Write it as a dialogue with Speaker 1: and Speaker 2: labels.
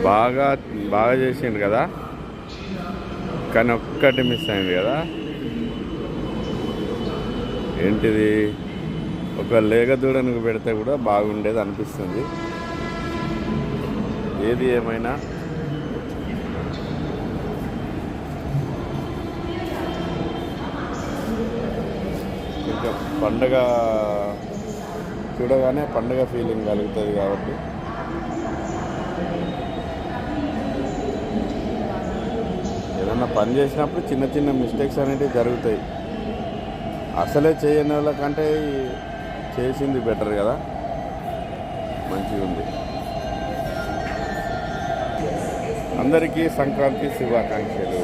Speaker 1: బాగా బాగా చేసిండు కదా, కానీ ఒక్కటి మిస్ అయింది కదా. ఏంటిది? ఒక లేగ దూడనికి పెడితే కూడా బాగుండేది అనిపిస్తుంది. ఏది ఏమైనా కొంచెం పండగ చూడగానే పండగ ఫీలింగ్ కలుగుతుంది కాబట్టి ఏదన్నా పని చేసినప్పుడు చిన్న చిన్న మిస్టేక్స్ అనేవి జరుగుతాయి. అసలే చేయని వాళ్ళకంటే చేసింది బెటర్ కదా. మంచిగా ఉంది. అందరికీ సంక్రాంతి శుభాకాంక్షలు.